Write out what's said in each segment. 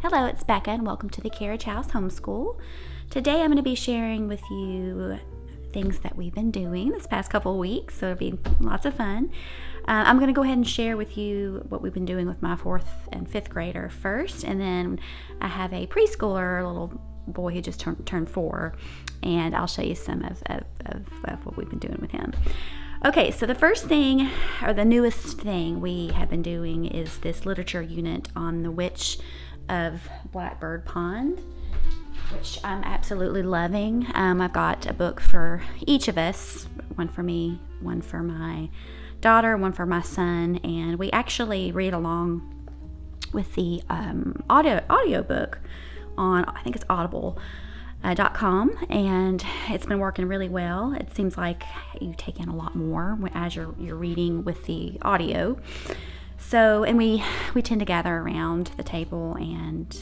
Hello, it's Bekah and welcome to the Carriage House Homeschool. Today I'm going to be sharing with you things that we've been doing this past couple of weeks, so it'll be lots of fun. I'm going to go ahead and share with you what we've been doing with my 4th and 5th grader first, and then I have a preschooler, a little boy who just turned 4, and I'll show you some of what we've been doing with him. Okay, so the first thing, or the newest thing we have been doing is this literature unit on the witch of Blackbird Pond, which I'm absolutely loving. I've got a book for each of us, one for me, one for my daughter, one for my son, and we actually read along with the audio book on, I think it's audible.com, and it's been working really well. It seems like you take in a lot more as you're reading with the audio. So, and we tend to gather around the table and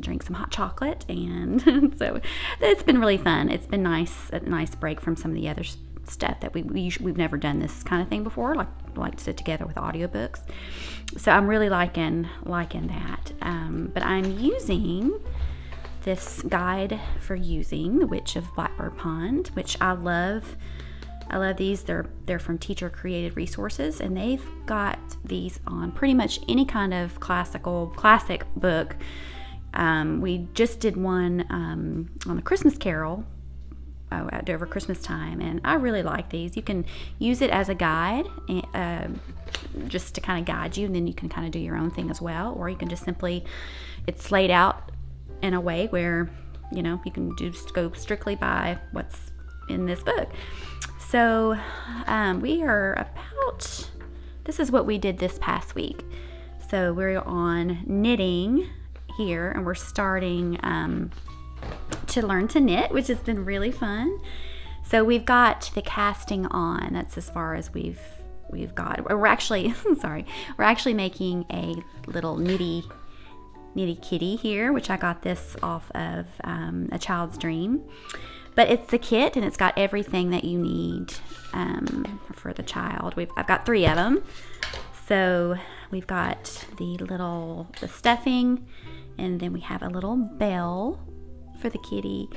drink some hot chocolate, and so it's been really fun. It's been a nice break from some of the other stuff that we've never done this kind of thing before, like to sit together with audiobooks. So I'm really liking that. But I'm using this guide for using the Witch of Blackbird Pond, which I love. I love these. They're from Teacher Created Resources, and they've got these on pretty much any kind of classic book. We just did one on the Christmas Carol over Christmas time, and I really like these. You can use it as a guide, just to kind of guide you, and then you can kind of do your own thing as well, or you can just simply, it's laid out in a way where, you can just go strictly by what's in this book. So we are this is what we did this past week. So we're on knitting here, and we're starting to learn to knit, which has been really fun. So we've got the casting on. That's as far as we've got. We're actually, we're actually making a little nitty kitty here, which I got this off of A Child's Dream. But it's the kit, and it's got everything that you need for the child. I've got 3 of them. So we've got the stuffing, and then we have a little bell for the kitty,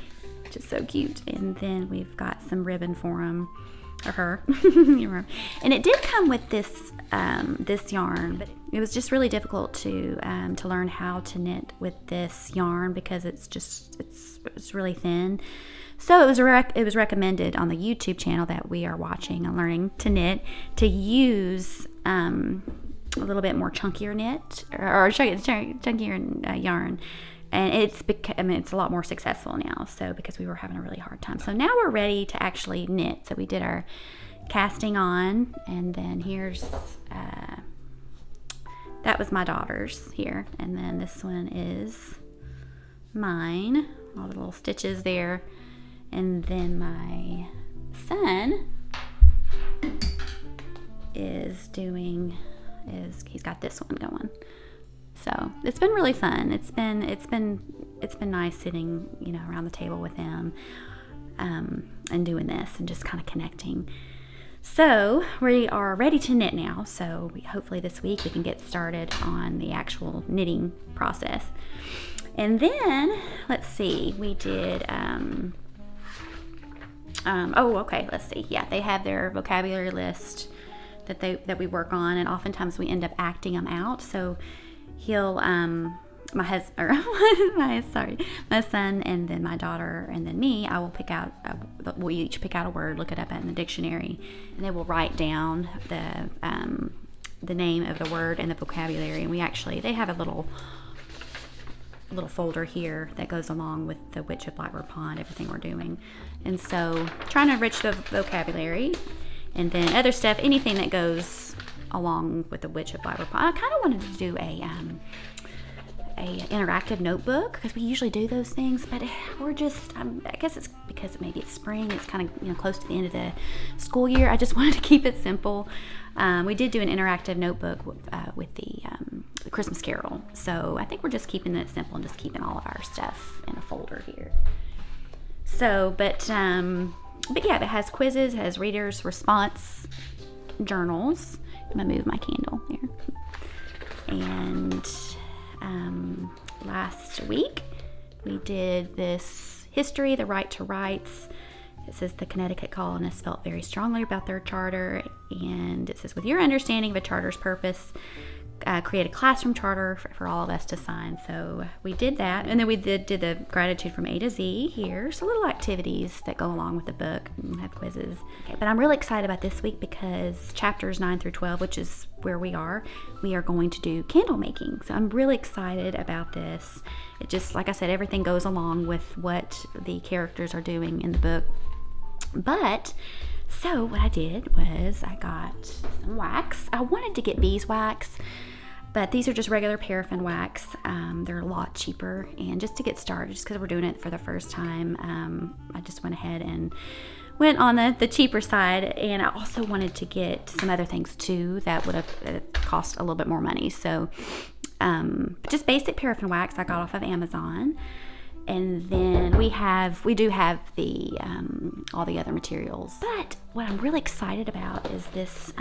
which is so cute. And then we've got some ribbon for him, or her. And it did come with this yarn, but it was just really difficult to learn how to knit with this yarn because it's really thin. So it was recommended on the YouTube channel that we are watching and learning to knit to use a little bit more chunkier knit or chunkier yarn, and it's a lot more successful now. So because we were having a really hard time, so now we're ready to actually knit. So we did our casting on, and then here's that was my daughter's here, and then this one is mine. All the little stitches there. And then my son he's got this one going. So it's been really fun. It's been nice sitting, around the table with him, and doing this and just kind of connecting. So we are ready to knit now. So hopefully this week we can get started on the actual knitting process. And then let's see, we did. Let's see. Yeah, they have their vocabulary list that we work on, and oftentimes we end up acting them out. So he'll my son, and then my daughter, and then me. I will we'll each pick out a word, look it up in the dictionary, and then we'll write down the name of the word and the vocabulary. And they have a little folder here that goes along with the Witch of Blackbird Pond, everything we're doing. And so trying to enrich the vocabulary, and then other stuff, anything that goes along with the Witch of Blackbird Pond. I kind of wanted to do a interactive notebook, because we usually do those things, but we're just, I guess it's because maybe it's spring, it's kind of close to the end of the school year. I just wanted to keep it simple. We did do an interactive notebook with the Christmas Carol, so I think we're just keeping it simple and just keeping all of our stuff in a folder here. So, but yeah, it has quizzes, it has readers' response journals. I'm gonna move my candle here, and last week. We did this history, the right to rights. It says the Connecticut colonists felt very strongly about their charter, and it says, with your understanding of a charter's purpose, create a classroom charter for all of us to sign. So we did that, and then we did the gratitude from A to Z here. So little activities that go along with the book, and have quizzes. Okay, but I'm really excited about this week because chapters 9 through 12, which is where we are going to do candle making. So I'm really excited about this. It just, like I said, everything goes along with what the characters are doing in the book. But so what I did was I got some wax. I wanted to get beeswax, but these are just regular paraffin wax. They're a lot cheaper, and just to get started, just because we're doing it for the first time, I just went ahead and went on the cheaper side. And I also wanted to get some other things too that would have cost a little bit more money. So just basic paraffin wax I got off of Amazon. And then we do have the all the other materials. But what I'm really excited about is this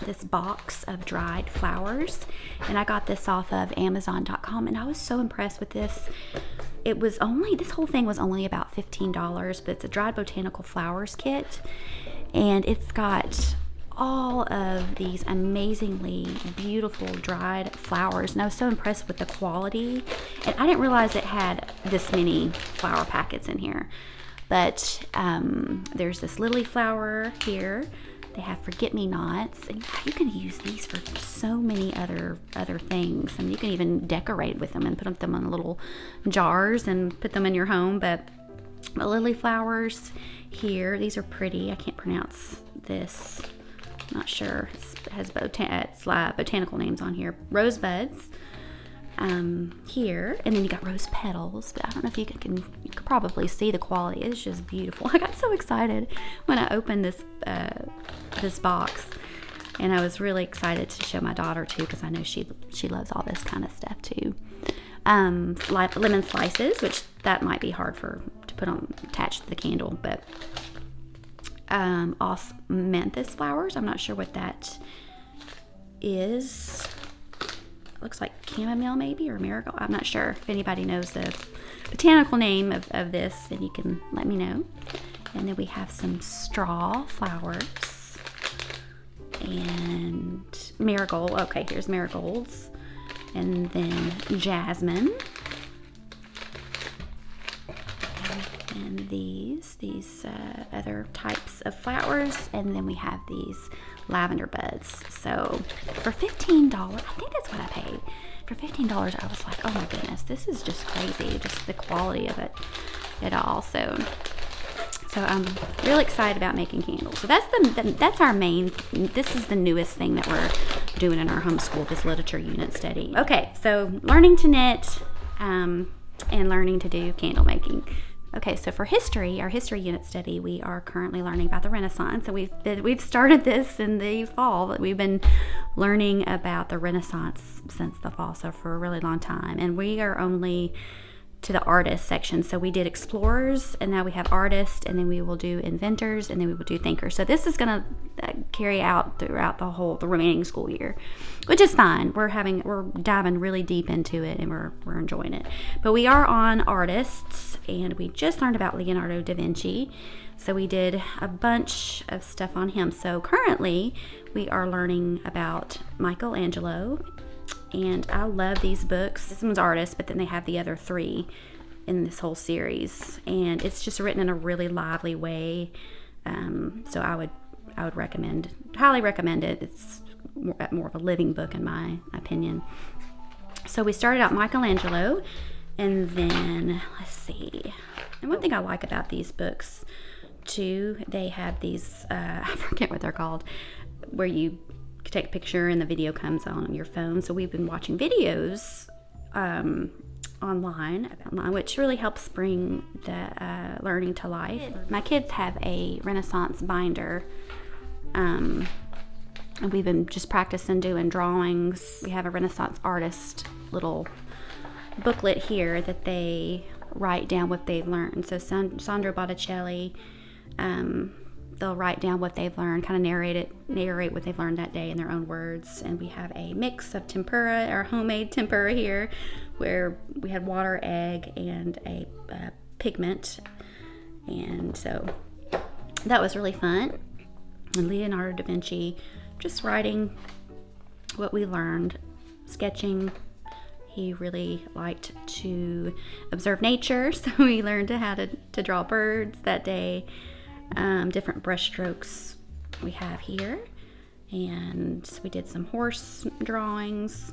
this box of dried flowers, and I got this off of Amazon.com, and I was so impressed with this. This whole thing was only about $15, but it's a dried botanical flowers kit, and it's got all of these amazingly beautiful dried flowers, and I was so impressed with the quality. And I didn't realize it had this many flower packets in here, but there's this lily flower here. They have forget-me-nots, and you can use these for so many other things. I mean, you can even decorate with them and put them in little jars and put them in your home. But the lily flowers here, these are pretty. I can't pronounce this. Not sure. It has botanical names on here. Rosebuds here, and then you got rose petals. But I don't know if you could probably see the quality. It's just beautiful. I got so excited when I opened this box, and I was really excited to show my daughter too, because I know she loves all this kind of stuff too. Lemon slices, which that might be hard to put on attached to the candle, but osmanthus flowers. I'm not sure what that is. It looks like chamomile maybe, or marigold. I'm not sure. If anybody knows the botanical name of this, then you can let me know. And then we have some straw flowers and marigold. Okay, here's marigolds, and then jasmine. And these other types of flowers, and then we have these lavender buds. So for $15, I think that's what I paid. For $15, I was like, oh my goodness, this is just crazy, just the quality of it all. So I'm really excited about making candles. So that's our main. This is the newest thing that we're doing in our homeschool, this literature unit study. Okay, so learning to knit and learning to do candle making. Okay, so for history, our history unit study, we are currently learning about the Renaissance, and we've started this in the fall. But we've been learning about the Renaissance since the fall, so for a really long time. And we are only to the artist section. So we did explorers, and now we have artists, and then we will do inventors, and then we will do thinkers. So this is going to carry out throughout the remaining school year, which is fine. We're diving really deep into it, and we're enjoying it. But we are on artists, and we just learned about Leonardo da Vinci. So we did a bunch of stuff on him. So currently we are learning about Michelangelo. And I love these books. This one's artist, but then they have the other three in this whole series, and it's just written in a really lively way. So I would highly recommend it. It's more of a living book in my opinion. So we started out Michelangelo, and then let's see. And one thing I like about these books too, they have these I forget what they're called, where you take a picture and the video comes on your phone. So we've been watching videos online, which really helps bring the learning to life. My kids have a Renaissance binder, and we've been just practicing doing drawings. We have a Renaissance artist little booklet here that they write down what they've learned. So Sandro Botticelli they'll write down what they've learned, kind of narrate what they've learned that day in their own words. And we have a mix of tempura, our homemade tempura here, where we had water, egg, and a pigment. And so that was really fun. And Leonardo da Vinci, just writing what we learned, sketching. He really liked to observe nature, so we learned how to draw birds that day. Different brush strokes we have here. And we did some horse drawings.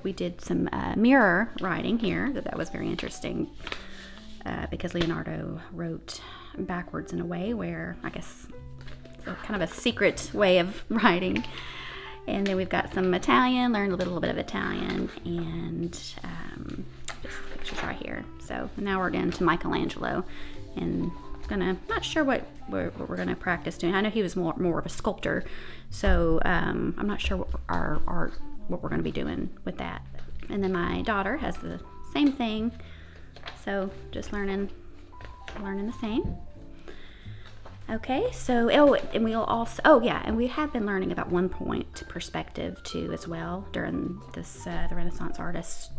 We did some mirror writing here. That was very interesting because Leonardo wrote backwards in a way where, I guess, it's kind of a secret way of writing. And then we've got some Italian, learned a little bit of Italian, and just pictures right here. So now we're getting to Michelangelo, and not sure what we're gonna practice doing. I know he was more of a sculptor, so I'm not sure what we're gonna be doing with that. And then my daughter has the same thing, so just learning the same. Okay, so, and we'll also, and we have been learning about 1 point perspective too as well during this, the Renaissance Artist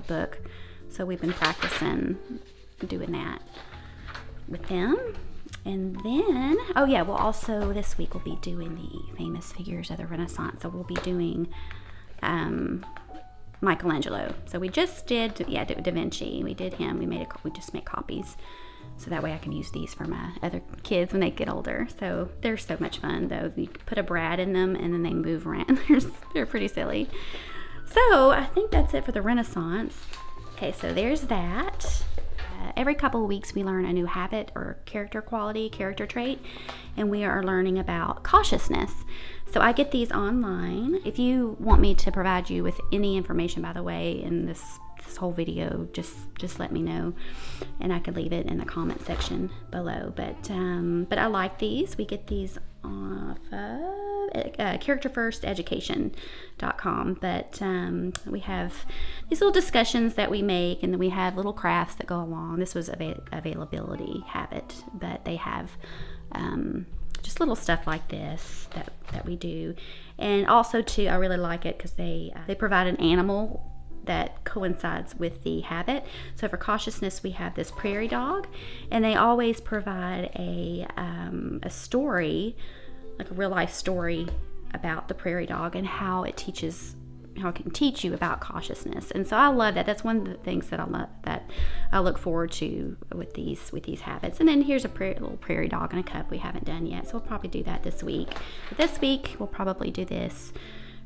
book. So we've been practicing doing that with them. And then, we'll also, this week we'll be doing the famous figures of the Renaissance. So we'll be doing Michelangelo. So we just did, Da Vinci. We did him. We just make copies. So that way I can use these for my other kids when they get older. So they're so much fun, though. You put a brad in them, and then they move around. They're pretty silly. So I think that's it for the Renaissance. Okay, so there's that. Every couple of weeks we learn a new habit or character trait, and we are learning about cautiousness. So I get these online. If you want me to provide you with any information, by the way, in this whole video, just let me know, and I could leave it in the comment section below. But I like these. We get these off of characterfirsteducation.com. But we have these little discussions that we make, and then we have little crafts that go along. This was availability habit, but they have just little stuff like this that we do. And also too, I really like it because they provide an animal that coincides with the habit. So for cautiousness, we have this prairie dog, and they always provide a story, like a real life story about the prairie dog and how it can teach you about cautiousness. And so I love that. That's one of the things that I look forward to with these habits. And then here's a little prairie dog in a cup we haven't done yet, so we'll probably do that this week. But this week we'll probably do this.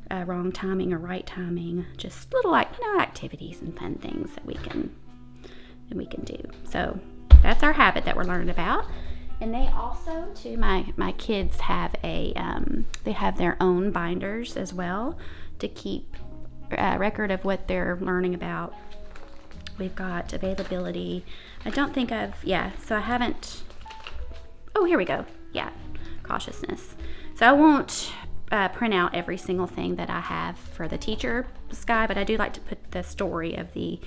Wrong timing or right timing, just little activities and fun things that we can do. So that's our habit that we're learning about. And they also too, my kids have they have their own binders as well to keep record of what they're learning about. We've got availability. I don't think so I haven't. Oh, here we go. Cautiousness. So I won't print out every single thing that I have for the teacher's guide, but I do like to put the story of the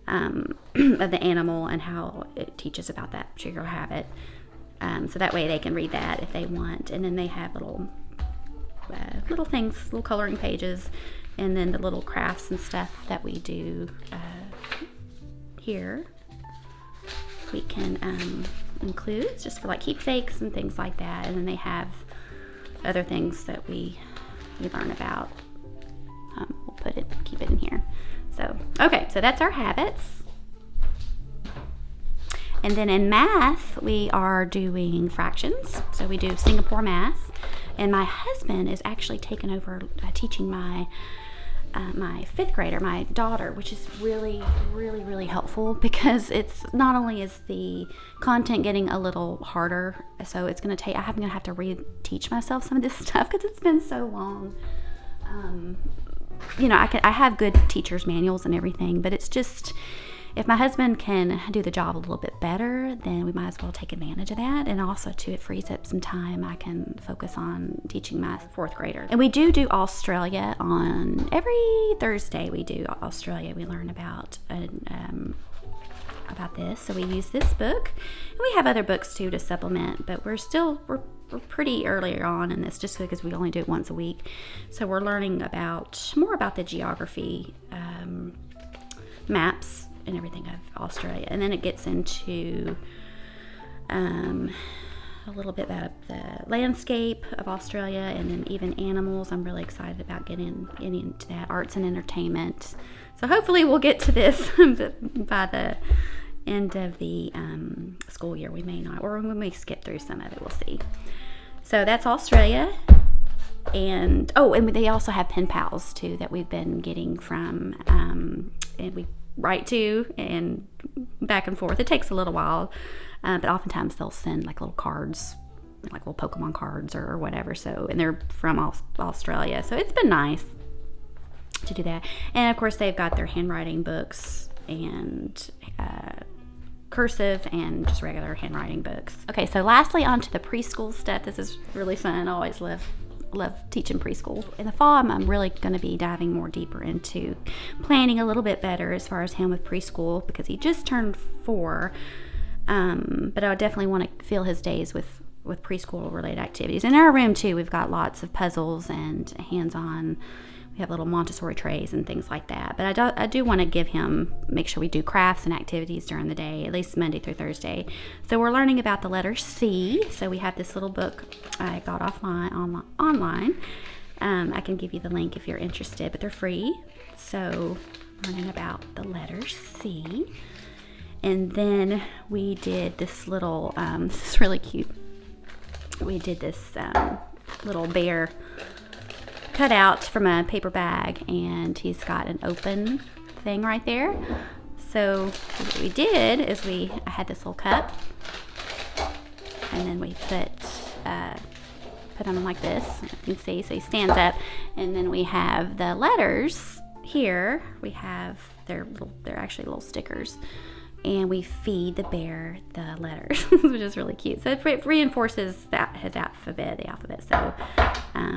animal and how it teaches about that particular habit, so that way they can read that if they want. And then they have little things, little coloring pages, and then the little crafts and stuff that we do here we can include. It's just for like keepsakes and things like that. And then they have other things that we learn about. We'll keep it in here. So, okay, so that's our habits. And then in math, we are doing fractions. So we do Singapore math. And my husband is actually taken over teaching my fifth grader, my daughter, which is really, really, really helpful because it's not only is the content getting a little harder, so it's going to take, I'm going to have to reteach myself some of this stuff because it's been so long. I have good teacher's manuals and everything, but it's just, if my husband can do the job a little bit better, then we might as well take advantage of that. And also too, it frees up some time. I can focus on teaching my fourth grader. And we do Australia on every Thursday. We do Australia. We learn about about this. So we use this book, and we have other books too to supplement, but we're pretty early on in this just because we only do it once a week. So we're learning more about the geography, maps and everything of Australia. And then it gets into a little bit about the landscape of Australia, and then even animals. I'm really excited about getting into that, arts and entertainment. So hopefully we'll get to this by the end of the school year. We may not, or we may skip through some of it, we'll see. So that's Australia. And they also have pen pals too that we've been getting from, and we write to and back and forth. It takes a little while, but oftentimes they'll send like little cards, like little Pokemon cards or whatever. So, and they're from Australia, so it's been nice to do that. And of course they've got their handwriting books and cursive and just regular handwriting books. Okay, so lastly, on to the preschool stuff. This is really fun. I always love teaching preschool. In the fall, I'm really going to be diving more deeper into planning a little bit better as far as him with preschool, because he just turned 4. But I definitely want to fill his days with preschool related activities. In our room too, we've got lots of puzzles and hands-on. We have little Montessori trays and things like that. But I do want to make sure we do crafts and activities during the day, at least Monday through Thursday. So we're learning about the letter C. So we have this little book I got online. I can give you the link if you're interested, but they're free. So learning about the letter C. And then we did this little, this is really cute. We did this little bear cut out from a paper bag, and he's got an open thing right there. So what we did is I had this little cup, and then we put him like this. You can see, so he stands up, and then we have the letters here. We have they're actually little stickers, and we feed the bear the letters, which is really cute. So it reinforces his alphabet, the alphabet. So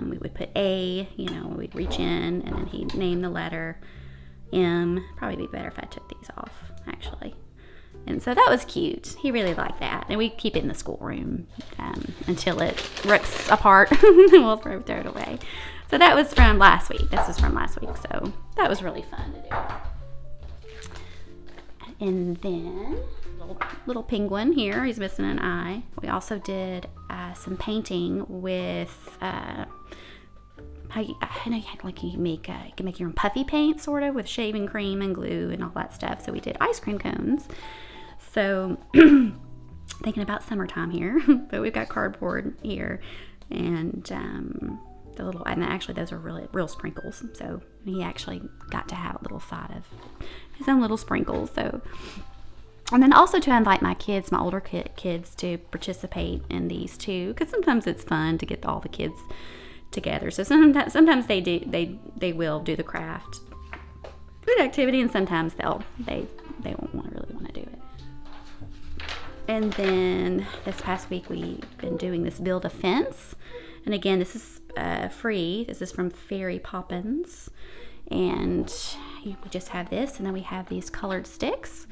we would put A, we'd reach in, and then he'd name the letter M. Probably be better if I took these off, actually. And so that was cute. He really liked that. And we keep it in the schoolroom until it rips apart, and we'll throw it away. So that was from last week. This was from last week. So that was really fun to do. And then little penguin here, he's missing an eye. We also did some painting with you can make your own puffy paint, sort of, with shaving cream and glue and all that stuff. So we did ice cream cones. So thinking about summertime here, but we've got cardboard here, and and actually those are real sprinkles. So he actually got to have a little side of his own little sprinkles. So, and then also to invite my older kids to participate in these too, because sometimes it's fun to get all the kids together. So sometimes they will do the craft food activity, and sometimes they won't really want to do it. And then this past week we've been doing this build a fence, and again this is free. This is from Fairy Poppins, and we just have this, and then we have these colored sticks,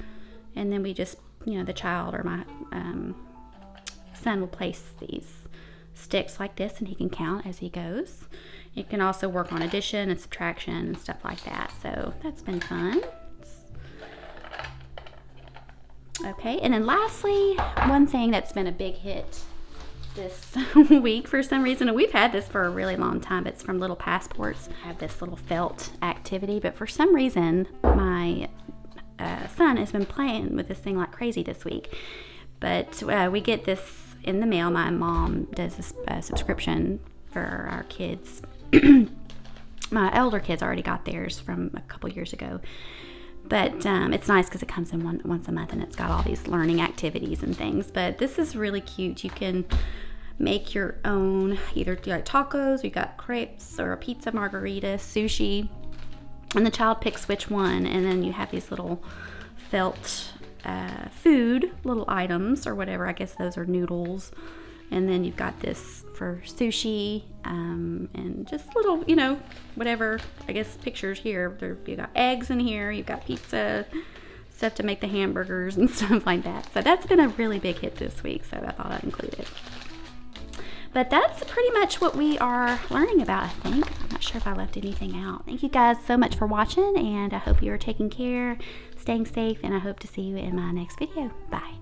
and then we just, the child or my son will place these sticks like this, and he can count as he goes. You can also work on addition and subtraction and stuff like that, so that's been fun. Okay, and then lastly, one thing that's been a big hit this week for some reason, and we've had this for a really long time, it's from Little Passports. I have this little felt activity, but for some reason my son has been playing with this thing like crazy this week. But we get this in the mail. My mom does a subscription for our kids. My elder kids already got theirs from a couple years ago. But it's nice because it comes in once a month, and it's got all these learning activities and things. But this is really cute. You can make your own, either like tacos, we got crepes, or a pizza margarita, sushi, and the child picks which one. And then you have these little felt food, little items or whatever. I guess those are noodles. And then you've got this for sushi, and just little, whatever, I guess, pictures here. You got eggs in here, you've got pizza, stuff to make the hamburgers and stuff like that. So that's been a really big hit this week, so I thought I'd include it. But that's pretty much what we are learning about, I think. I'm not sure if I left anything out. Thank you guys so much for watching, and I hope you are taking care, staying safe, and I hope to see you in my next video. Bye.